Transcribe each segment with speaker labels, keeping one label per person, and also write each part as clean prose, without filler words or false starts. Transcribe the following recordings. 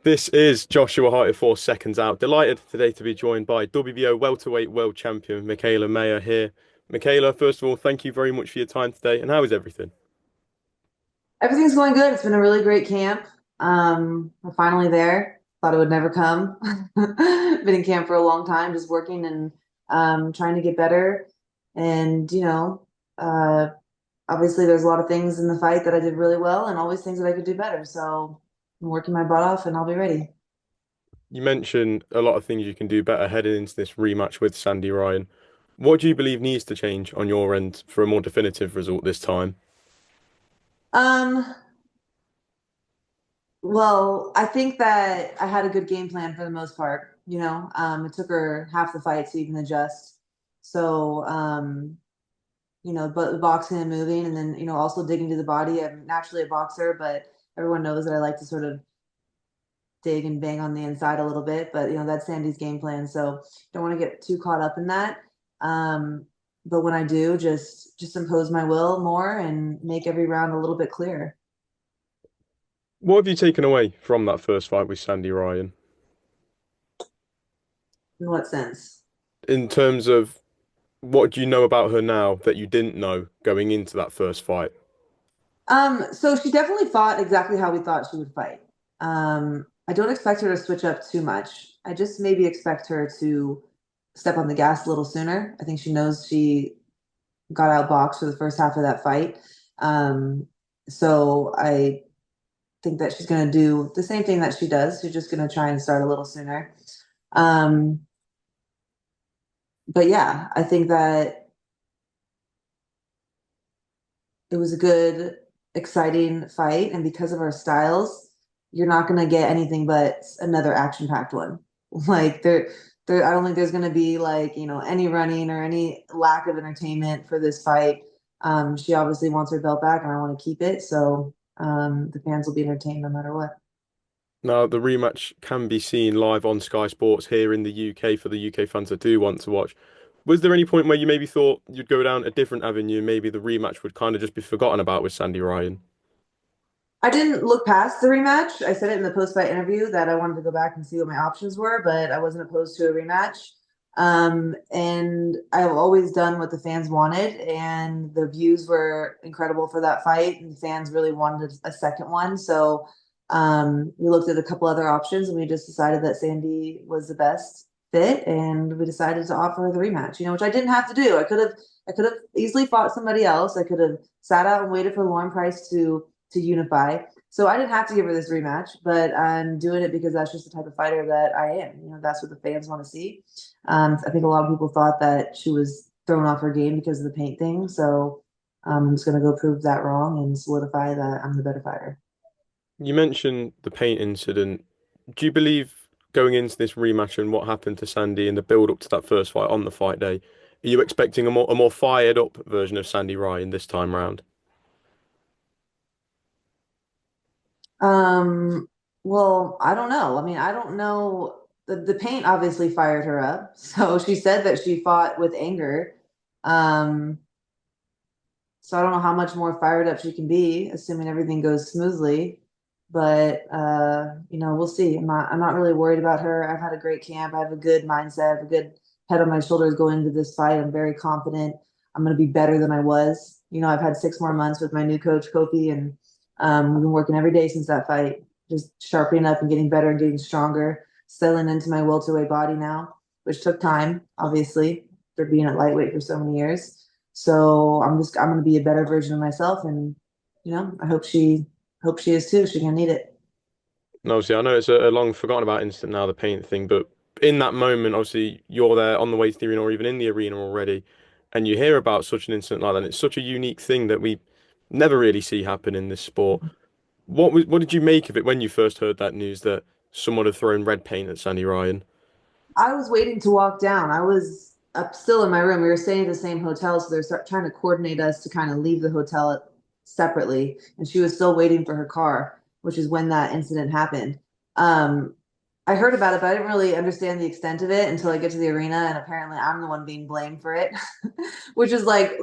Speaker 1: This is Joshua Hart for Seconds Out. Delighted today to be joined by WBO welterweight world champion Mikaela Mayer here. Mikaela, first of all, thank you very much for your time today. And how is everything?
Speaker 2: Everything's going good. It's been a really great camp. We're finally there. Thought it would never come. Been in camp for a long time, just working and trying to get better. And uh, obviously there's a lot of things in the fight that I did really well, and always things that I could do better. So I'm working my butt off, and I'll be ready.
Speaker 1: You mentioned a lot of things you can do better heading into this rematch with Sandy Ryan. What do you believe needs to change on your end for a more definitive result this time?
Speaker 2: Um, well, I think that I had a good game plan for the most part. It took her half the fight to even adjust. So, but boxing and moving, and then also digging to the body. I'm naturally a boxer, but everyone knows that I like to sort of dig and bang on the inside a little bit. But that's Sandy's game plan, so don't want to get too caught up in that. But when I do, just impose my will more and make every round a little bit clearer.
Speaker 1: What have you taken away from that first fight with Sandy Ryan
Speaker 2: In what sense?
Speaker 1: in terms of what do you know about her now that you didn't know going into that first fight?
Speaker 2: So she definitely fought exactly how we thought she would fight. I don't expect her to switch up too much. I just maybe expect her to step on the gas a little sooner. I think she knows she got outboxed for the first half of that fight. Um, so I think that she's going to do the same thing that she does. She's just going to try and start a little sooner. Um, but yeah, I think that it was a good, exciting fight. And because of our styles, you're not going to get anything but another action-packed one. Like I don't think there's going to be like, any running or any lack of entertainment for this fight. She obviously wants her belt back, and I want to keep it. So the fans will be entertained no matter what.
Speaker 1: Now, the rematch can be seen live on Sky Sports here in the UK for the UK fans that do want to watch. Was there any point where you maybe thought you'd go down a different avenue, maybe the rematch would kind of just be forgotten about with Sandy Ryan?
Speaker 2: I didn't look past the rematch. I said it in the post-fight interview that I wanted to go back and see what my options were, but I wasn't opposed to a rematch. And I've always done what the fans wanted, and the views were incredible for that fight, and the fans really wanted a second one. So we looked at a couple other options, and we just decided that Sandy was the best fit, and we decided to offer her the rematch. Which I didn't have to do. I could have easily fought somebody else. I could have sat out and waited for Lauren Price to unify. So I didn't have to give her this rematch, but I'm doing it because that's just the type of fighter that I am. That's what the fans want to see. I think a lot of people thought that she was thrown off her game because of the paint thing. So I'm just going to go prove that wrong and solidify that I'm the better fighter.
Speaker 1: You mentioned the paint incident. Do you believe going into this rematch and what happened to Sandy in the build up to that first fight on the fight day, are you expecting a more fired up version of Sandy Ryan this time round?
Speaker 2: Um, well, I don't know. I mean, I don't know. The paint obviously fired her up. So she said that she fought with anger. Um, So I don't know how much more fired up she can be, assuming everything goes smoothly. But we'll see. I'm not really worried about her. I've had a great camp. I have a good mindset, I have a good head on my shoulders going into this fight. I'm very confident. I'm going to be better than I was. I've had 6 more months with my new coach, Kofi, and we've been working every day since that fight, just sharpening up and getting better and getting stronger, settling into my welterweight body now, which took time, obviously, for being at lightweight for so many years. So I'm gonna be a better version of myself, and I hope she is too. She's gonna need it.
Speaker 1: And obviously, I know it's a long forgotten about incident now, the paint thing, but in that moment, obviously, you're there on the way to the arena or even in the arena already, and you hear about such an incident like that. And it's such a unique thing that we never really see happen in this sport. What did you make of it when you first heard that news that someone had thrown red paint at Sandy Ryan?
Speaker 2: I was waiting to walk down. I was up still in my room. We were staying at the same hotel, so they're trying to coordinate us to kind of leave the hotel separately. And she was still waiting for her car, which is when that incident happened. Um, I heard about it, but I didn't really understand the extent of it until I get to the arena, and apparently I'm the one being blamed for it, which is like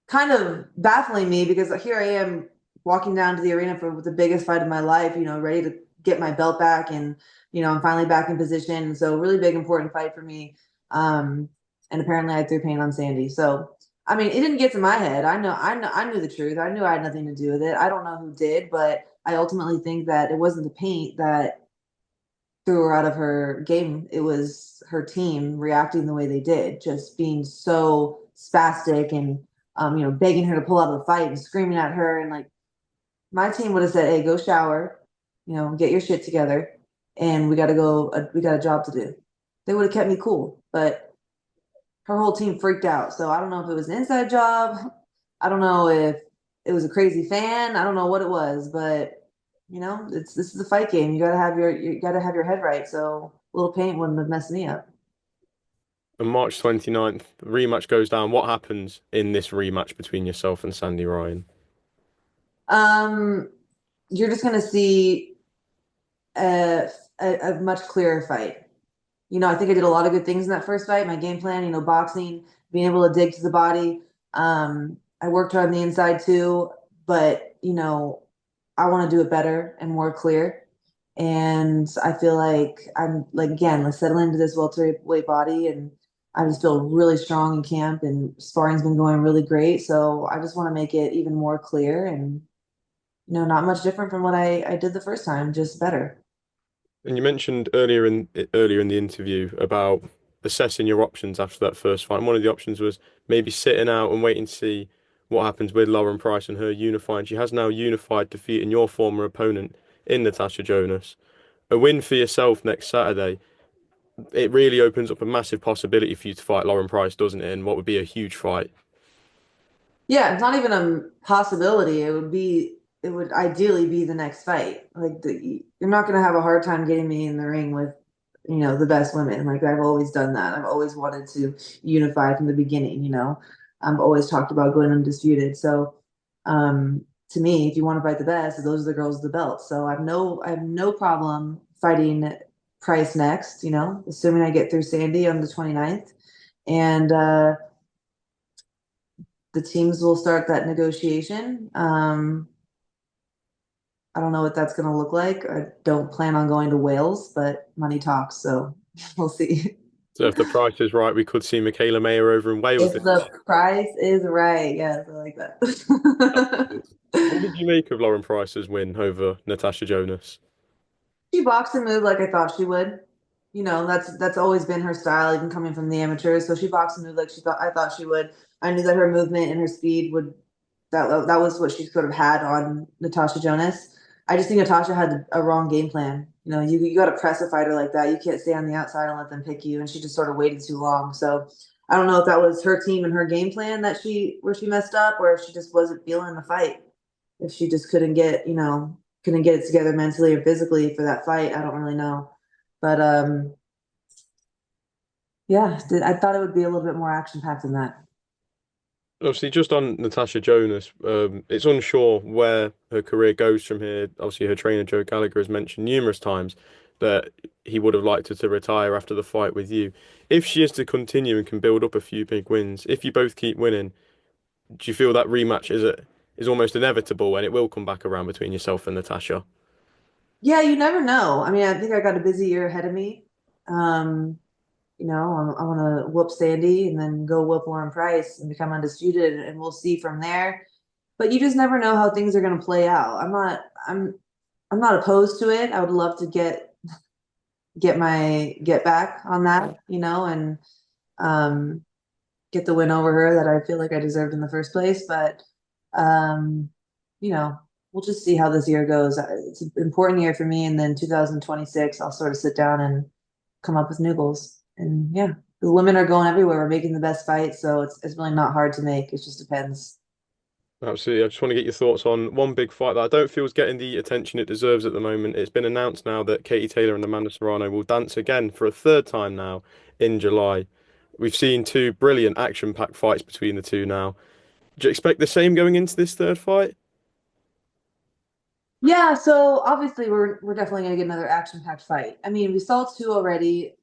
Speaker 2: kind of baffling me because here I am walking down to the arena for the biggest fight of my life, ready to get my belt back, and I'm finally back in position. So really big, important fight for me. And apparently I threw pain on Sandy. So I mean, it didn't get to my head. I knew the truth. I knew I had nothing to do with it. I don't know who did, but I ultimately think that it wasn't the paint that threw her out of her game. It was her team reacting the way they did, just being so spastic and begging her to pull out of the fight and screaming at her. And like my team would have said, "Hey, go shower, get your shit together, and we got to go. We got a job to do." They would have kept me cool, but her whole team freaked out. So I don't know if it was an inside job. I don't know if it was a crazy fan. I don't know what it was, but this is a fight game. You gotta have your head right. So a little paint wouldn't have messed me up.
Speaker 1: On March 29th, the rematch goes down. What happens in this rematch between yourself and Sandy Ryan?
Speaker 2: Um, you're just gonna see a, a much clearer fight. I think I did a lot of good things in that first fight. My game plan, boxing, being able to dig to the body. I worked hard on the inside too, but I want to do it better and more clear. And I feel like I'm like again, like settling into this welterweight body, and I just feel really strong in camp, and sparring's been going really great. So I just want to make it even more clear, and not much different from what I did the first time, just better.
Speaker 1: And you mentioned earlier in the interview about assessing your options after that first fight. And one of the options was maybe sitting out and waiting to see what happens with Lauren Price and her unifying. She has now unified, defeating your former opponent in Natasha Jonas. A win for yourself next Saturday. It really opens up a massive possibility for you to fight Lauren Price, doesn't it? And what would be a huge fight.
Speaker 2: Yeah, it's not even a possibility. It would ideally be the next fight. Like you're not going to have a hard time getting me in the ring with, the best women. Like I've always done that. I've always wanted to unify from the beginning. I've always talked about going undisputed. So, to me, if you want to fight the best, those are the girls with the belt. So I have no problem fighting Price next, assuming I get through Sandy on the 29th. And, the teams will start that negotiation. I don't know what that's going to look like. I don't plan on going to Wales, but money talks, so we'll see.
Speaker 1: So if the price is right, we could see Mikaela Mayer over in Wales
Speaker 2: If
Speaker 1: this
Speaker 2: the price is right, yes, I like
Speaker 1: year.
Speaker 2: that.
Speaker 1: What did you make of Lauren Price's win over Natasha Jonas?
Speaker 2: She boxed and moved like I thought she would. That's always been her style, even coming from the amateurs. So she boxed and moved like I thought she would. I knew that her movement and her speed would that was what she sort of had on Natasha Jonas. I just think Natasha had a wrong game plan. You got to press a fighter like that. You can't stay on the outside and let them pick you. And she just sort of waited too long. So I don't know if that was her team and her game plan that she messed up, or if she just wasn't feeling the fight. If she just couldn't get it together mentally or physically for that fight. I don't really know. But yeah, I thought it would be a little bit more action packed than that.
Speaker 1: Obviously, just on Natasha Jonas, it's unsure where her career goes from here. Obviously, her trainer Joe Gallagher has mentioned numerous times that he would have liked her to retire after the fight with you. If she is to continue and can build up a few big wins, if you both keep winning, do you feel that rematch is almost inevitable and it will come back around between yourself and Natasha?
Speaker 2: Yeah, you never know. I mean, I think I got a busy year ahead of me. Um, I want to whoop Sandy and then go whoop Lauren Price and become undisputed, and we'll see from there. But you just never know how things are going to play out. I'm not opposed to it. I would love to get back on that, and um, get the win over her that I feel like I deserved in the first place. But um, you know, we'll just see how this year goes. It's an important year for me, and then 2026, I'll sort of sit down and come up with new goals. And yeah, the women are going everywhere. We're making the best fights, so it's really not hard to make. It just depends.
Speaker 1: Absolutely. I just want to get your thoughts on one big fight that I don't feel is getting the attention it deserves at the moment. It's been announced now that Katie Taylor and Amanda Serrano will dance again for a third time now in July. We've seen two brilliant action-packed fights between the two now. Do you expect the same going into this third fight?
Speaker 2: Yeah, so obviously we're definitely gonna get another action-packed fight. I mean, we saw two already,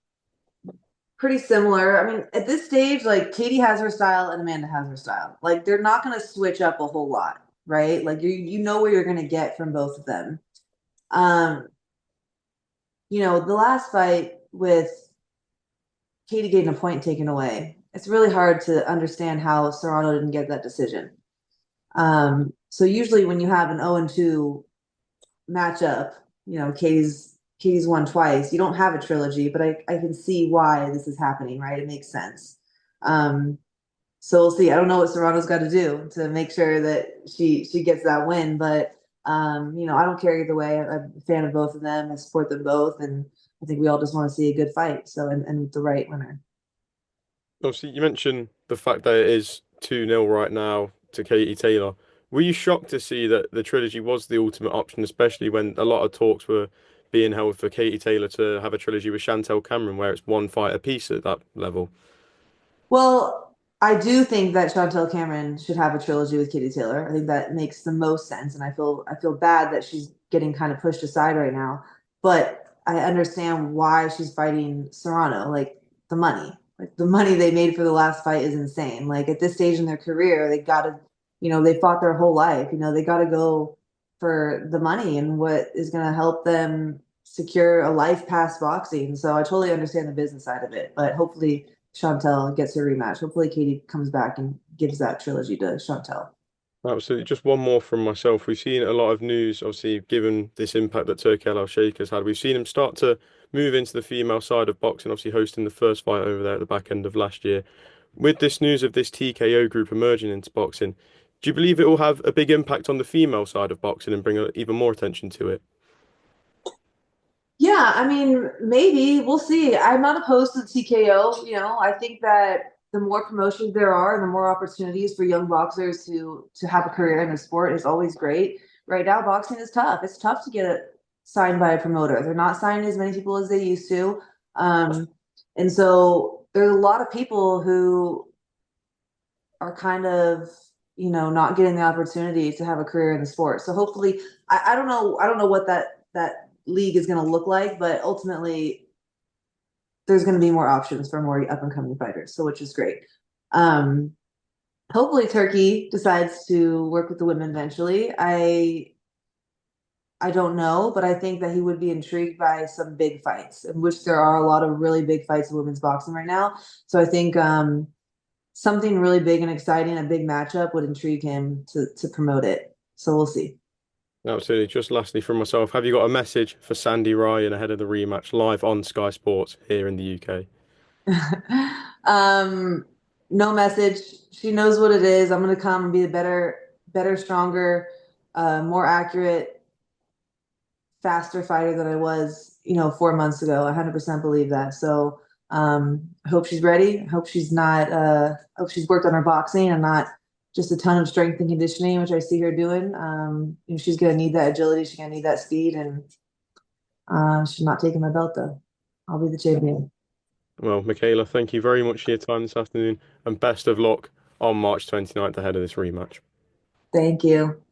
Speaker 2: pretty similar. I mean, at this stage, like Katie has her style and Amanda has her style. Like they're not gonna switch up a whole lot, right? Like you know where you're gonna get from both of them. Um, the last fight with Katie getting a point taken away, it's really hard to understand how Serrano didn't get that decision. So usually when you have an 0-2 matchup, Katie's won twice. You don't have a trilogy, but I can see why this is happening, right? It makes sense. Um, so we'll see. I don't know what Serrano's got to do to make sure that she gets that win, but I don't care either way. I'm a fan of both of them. I support them both, and I think we all just want to see a good fight. So and the right winner.
Speaker 1: Obviously, you mentioned the fact that it is 2-0 right now to Katie Taylor. Were you shocked to see that the trilogy was the ultimate option, especially when a lot of talks were being held for Katie Taylor to have a trilogy with Chantel Cameron, where it's one fight apiece at that level?
Speaker 2: Well, I do think that Chantel Cameron should have a trilogy with Katie Taylor. I think that makes the most sense, and I feel bad that she's getting kind of pushed aside right now. But I understand why she's fighting Serrano. Like the money they made for the last fight is insane. Like at this stage in their career, they got to, they fought their whole life. They got to go for the money and what is going to help them secure a life past boxing. So I totally understand the business side of it, but hopefully Chantel gets her rematch. Hopefully, Katie comes back and gives that trilogy to Chantel.
Speaker 1: Absolutely. Just one more from myself. We've seen a lot of news, obviously, given this impact that Turki Al-Sheikh has had. We've seen him start to move into the female side of boxing, obviously hosting the first fight over there at the back end of last year. With this news of this TKO group emerging into boxing, do you believe it will have a big impact on the female side of boxing and bring even more attention to it?
Speaker 2: Yeah, I mean, maybe we'll see. I'm not opposed to the TKO. I think that the more promotions there are, the more opportunities for young boxers to have a career in the sport is always great. Right now, boxing is tough. It's tough to get signed by a promoter. They're not signing as many people as they used to, and so there's a lot of people who are kind of not getting the opportunity to have a career in the sport. So hopefully, I don't know what that league is going to look like, but ultimately there's going to be more options for more up and coming fighters, so which is great. Um, Hopefully Turkey decides to work with the women eventually. I don't know, but I think that he would be intrigued by some big fights, in which there are a lot of really big fights in women's boxing right now. So I think something really big and exciting, a big matchup would intrigue him to promote it. So we'll see.
Speaker 1: Absolutely. Just lastly from myself, have you got a message for Sandy Ryan ahead of the rematch live on Sky Sports here in the UK?
Speaker 2: um, no message. She knows what it is. I'm gonna come and be a better, stronger, more accurate, faster fighter than I was, 4 months ago. I 100% believe that. So I hope she's ready. I hope she's not. Hope she's worked on her boxing and not just a ton of strength and conditioning, which I see her doing. She's gonna need that agility. She's gonna need that speed, and she's not taking my belt though. I'll be the champion.
Speaker 1: Well, Michaela, thank you very much for your time this afternoon and best of luck on March 29th ahead of this rematch.
Speaker 2: Thank you.